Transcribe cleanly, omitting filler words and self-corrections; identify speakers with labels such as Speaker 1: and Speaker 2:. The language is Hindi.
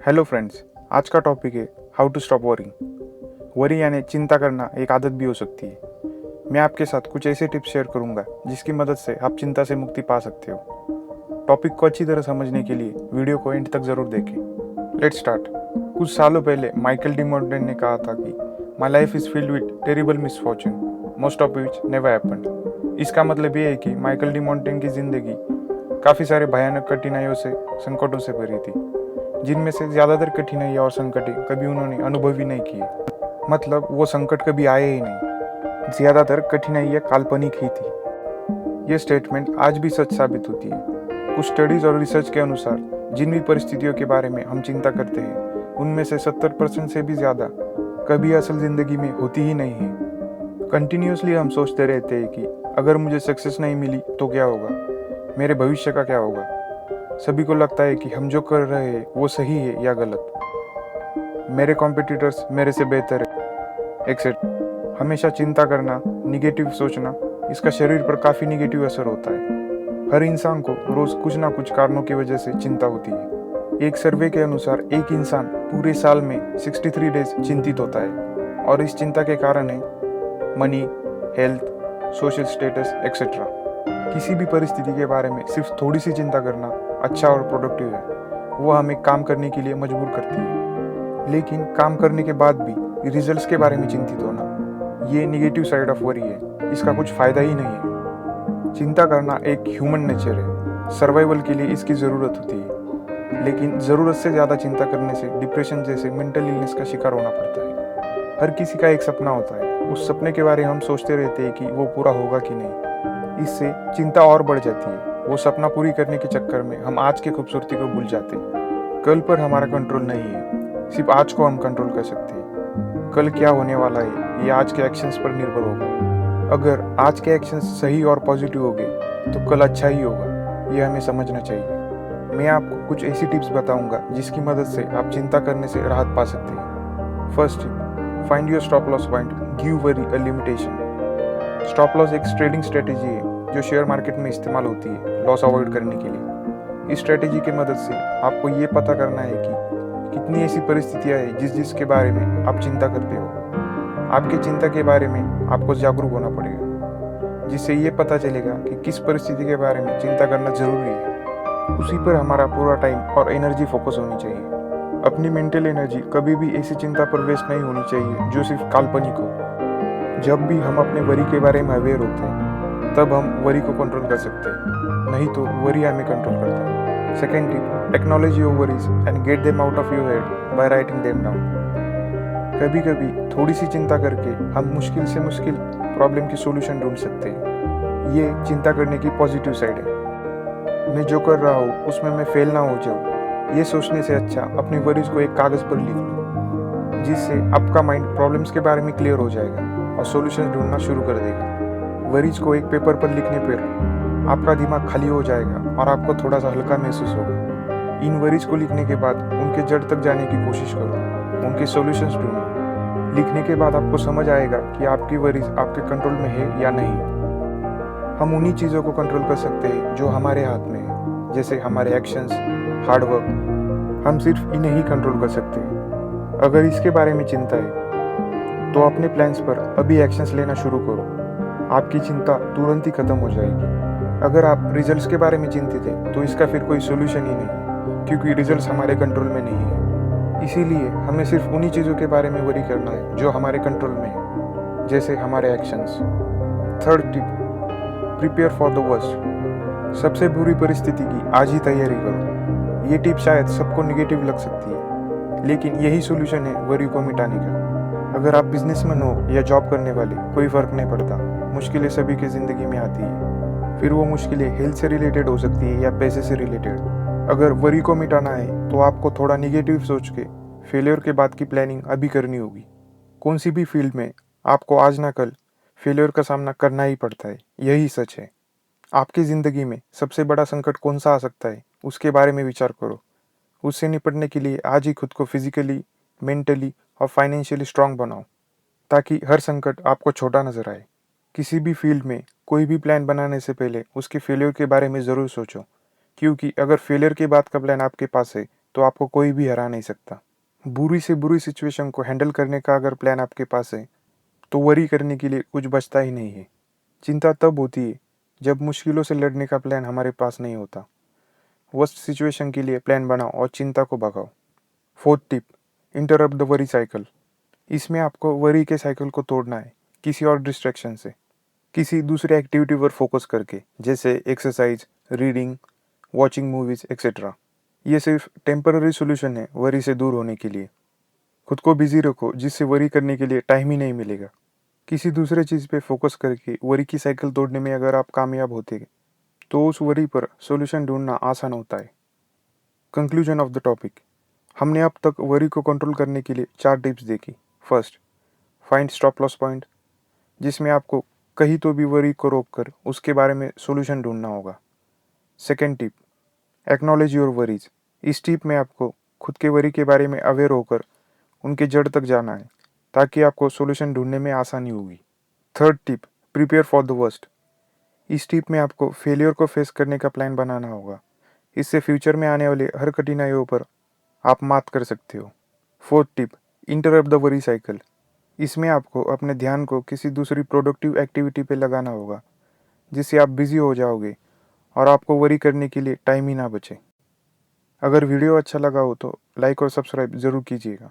Speaker 1: हेलो फ्रेंड्स, आज का टॉपिक है how to stop worrying. Worry यानी चिंता करना एक आदत भी हो सकती है। मैं आपके साथ कुछ ऐसे टिप्स शेयर करूंगा जिसकी मदद से आप चिंता से मुक्ति पा सकते हो। टॉपिक को अच्छी तरह समझने के लिए वीडियो को एंड तक जरूर देखें। Let's start. कुछ सालों पहले माइकल डिमॉन्टेन ने कहा था कि my life is filled with terrible misfortune most of which never happened. इसका मतलब ये है कि माइकल डिमॉन्टेन की जिंदगी काफ़ी सारे भयानक कठिनाइयों से, संकटों से भरी थी, जिनमें से ज़्यादातर कठिनाइयाँ और संकटें कभी उन्होंने अनुभव ही नहीं किए। मतलब वो संकट कभी आए ही नहीं। ज़्यादातर कठिनाइयाँ काल्पनिक ही थी। ये स्टेटमेंट आज भी सच साबित होती है। कुछ स्टडीज और रिसर्च के अनुसार जिन भी परिस्थितियों के बारे में हम चिंता करते हैं उनमें से 70% से भी ज़्यादा कभी असल ज़िंदगी में होती ही नहीं है। कंटिन्यूसली हम सोचते रहते हैं कि अगर मुझे सक्सेस नहीं मिली तो क्या होगा, मेरे भविष्य का क्या होगा। सभी को लगता है कि हम जो कर रहे हैं वो सही है या गलत, मेरे कॉम्पिटिटर्स मेरे से बेहतर है, एक्सेट्रा। हमेशा चिंता करना, निगेटिव सोचना, इसका शरीर पर काफ़ी निगेटिव असर होता है। हर इंसान को रोज़ कुछ ना कुछ कारणों की वजह से चिंता होती है। एक सर्वे के अनुसार एक इंसान पूरे साल में 63 डेज चिंतित होता है और इस चिंता के कारण है money, health, social status etcetera. किसी भी परिस्थिति के बारे में सिर्फ थोड़ी सी चिंता करना अच्छा और प्रोडक्टिव है। वो हमें काम करने के लिए मजबूर करती है। लेकिन काम करने के बाद भी रिजल्ट्स के बारे में चिंतित होना, ये निगेटिव साइड ऑफ वरी है। इसका कुछ फ़ायदा ही नहीं है। चिंता करना एक ह्यूमन नेचर है। सर्वाइवल के लिए इसकी ज़रूरत होती है। लेकिन ज़रूरत से ज़्यादा चिंता करने से डिप्रेशन जैसे मेंटल इलनेस का शिकार होना पड़ता है। हर किसी का एक सपना होता है। उस सपने के बारे में हम सोचते रहते हैं कि वो पूरा होगा कि नहीं। इससे चिंता और बढ़ जाती है। वो सपना पूरी करने के चक्कर में हम आज की खूबसूरती को भूल जाते हैं। कल पर हमारा कंट्रोल नहीं है, सिर्फ आज को हम कंट्रोल कर सकते हैं। कल क्या होने वाला है ये आज के एक्शंस पर निर्भर होगा। अगर आज के एक्शंस सही और पॉजिटिव होंगे तो कल अच्छा ही होगा, ये हमें समझना चाहिए। मैं आपको कुछ ऐसी टिप्स बताऊंगा जिसकी मदद से आप चिंता करने से राहत पा सकते हैं। First tip, find your stop loss point, give worry a limitation. Stop loss एक ट्रेडिंग स्ट्रेटेजी है जो शेयर मार्केट में इस्तेमाल होती है लॉस अवॉइड करने के लिए। इस स्ट्रेटेजी की मदद से आपको ये पता करना है कि कितनी ऐसी परिस्थितियां हैं जिसके बारे में आप चिंता करते हो। आपकी चिंता के बारे में आपको जागरूक होना पड़ेगा, जिससे ये पता चलेगा कि किस परिस्थिति के बारे में चिंता करना जरूरी है। उसी पर हमारा पूरा टाइम और एनर्जी फोकस होनी चाहिए। अपनी मेंटल एनर्जी कभी भी ऐसी चिंता पर वेस्ट नहीं होनी चाहिए जो सिर्फ काल्पनिक हो। जब भी हम अपने वरी के बारे में अवेयर होते हैं तब हम वरी को कंट्रोल कर सकते हैं, नहीं तो वरी हमें कंट्रोल करता है। Second tip, acknowledge your worries and get them out of your head by writing them down. कभी कभी थोड़ी सी चिंता करके हम मुश्किल से मुश्किल प्रॉब्लम की सॉल्यूशन ढूंढ सकते हैं। ये चिंता करने की पॉजिटिव साइड है। मैं जो कर रहा हूँ उसमें मैं फेल ना हो जाऊँ, ये सोचने से अच्छा अपनी वरीज को एक कागज़ पर लिख लो, जिससे आपका माइंड प्रॉब्लम्स के बारे में क्लियर हो जाएगा और सॉल्यूशन ढूंढना शुरू कर देगा। वरीज को एक पेपर पर लिखने पर आपका दिमाग खाली हो जाएगा और आपको थोड़ा सा हल्का महसूस होगा। इन वरीज को लिखने के बाद उनके जड़ तक जाने की कोशिश करो, उनके सॉल्यूशंस ढूंढो। लिखने के बाद आपको समझ आएगा कि आपकी वरीज आपके कंट्रोल में है या नहीं। हम उन्हीं चीज़ों को कंट्रोल कर सकते हैं जो हमारे हाथ में है, जैसे हमारे एक्शंस, हार्डवर्क। हम सिर्फ इन्हें ही कंट्रोल कर सकते हैं। अगर इसके बारे में चिंता है तो अपने प्लान्स पर अभी एक्शंस लेना शुरू करो। आपकी चिंता तुरंत ही खत्म हो जाएगी। अगर आप रिजल्ट्स के बारे में चिंतित है तो इसका फिर कोई सोल्यूशन ही नहीं, क्योंकि रिजल्ट्स हमारे कंट्रोल में नहीं है। इसीलिए हमें सिर्फ उन्हीं चीज़ों के बारे में वरी करना है जो हमारे कंट्रोल में है, जैसे हमारे actions. Third tip, prepare for the worst. सबसे बुरी परिस्थिति की आज ही तैयारी करो। ये टिप शायद सबको निगेटिव लग सकती है, लेकिन यही सोल्यूशन है वरी को मिटाने का। अगर आप बिजनेसमैन हो या जॉब करने वाले, कोई फ़र्क नहीं पड़ता। मुश्किलें सभी की ज़िंदगी में आती है। फिर वो मुश्किलें हेल्थ से रिलेटेड हो सकती है या पैसे से रिलेटेड। अगर वरी को मिटाना है तो आपको थोड़ा निगेटिव सोच के फेलियर के बाद की प्लानिंग अभी करनी होगी। कौन सी भी फील्ड में आपको आज ना कल फेलियर का सामना करना ही पड़ता है, यही सच है। आपकी ज़िंदगी में सबसे बड़ा संकट कौन सा आ सकता है उसके बारे में विचार करो। उससे निपटने के लिए आज ही खुद को फिजिकली, मेंटली और फाइनेंशियली स्ट्रांग बनाओ, ताकि हर संकट आपको छोटा नजर आए। किसी भी फील्ड में कोई भी प्लान बनाने से पहले उसके फेलियर के बारे में ज़रूर सोचो, क्योंकि अगर फेलियर के बाद का प्लान आपके पास है तो आपको कोई भी हरा नहीं सकता। बुरी से बुरी सिचुएशन को हैंडल करने का अगर प्लान आपके पास है तो वरी करने के लिए कुछ बचता ही नहीं है। चिंता तब होती है जब मुश्किलों से लड़ने का प्लान हमारे पास नहीं होता। वर्स्ट सिचुएशन के लिए प्लान बनाओ और चिंता को भगाओ। Fourth tip, interrupt the worry cycle. इसमें आपको वरी के साइकिल को तोड़ना है किसी और डिस्ट्रैक्शन से, किसी दूसरे एक्टिविटी पर फोकस करके, जैसे exercise, reading, watching movies etcetera. ये सिर्फ टेम्पररी सोल्यूशन है वरी से दूर होने के लिए। खुद को बिजी रखो जिससे वरी करने के लिए टाइम ही नहीं मिलेगा। किसी दूसरे चीज़ पे फोकस करके वरी की साइकिल तोड़ने में अगर आप कामयाब होते तो उस वरी पर सॉल्यूशन ढूंढना आसान होता है। कंक्लूजन ऑफ द टॉपिक, हमने अब तक वरी को कंट्रोल करने के लिए 4 टिप्स देखी। First, find stop loss point, जिसमें आपको कहीं तो भी वरी को रोककर उसके बारे में सॉल्यूशन ढूंढना होगा। Second tip, acknowledge your worries. इस टिप में आपको खुद के वरी के बारे में अवेयर होकर उनके जड़ तक जाना है ताकि आपको सॉल्यूशन ढूंढने में आसानी होगी। Third tip, prepare for the worst. इस टिप में आपको फेलियर को फेस करने का प्लान बनाना होगा। इससे फ्यूचर में आने वाले हर कठिनाइयों पर आप मात कर सकते हो। Fourth tip, interrupt the worry cycle. इसमें आपको अपने ध्यान को किसी दूसरी प्रोडक्टिव एक्टिविटी पे लगाना होगा जिससे आप बिजी हो जाओगे और आपको वरी करने के लिए टाइम ही ना बचे। अगर वीडियो अच्छा लगा हो तो लाइक और सब्सक्राइब ज़रूर कीजिएगा।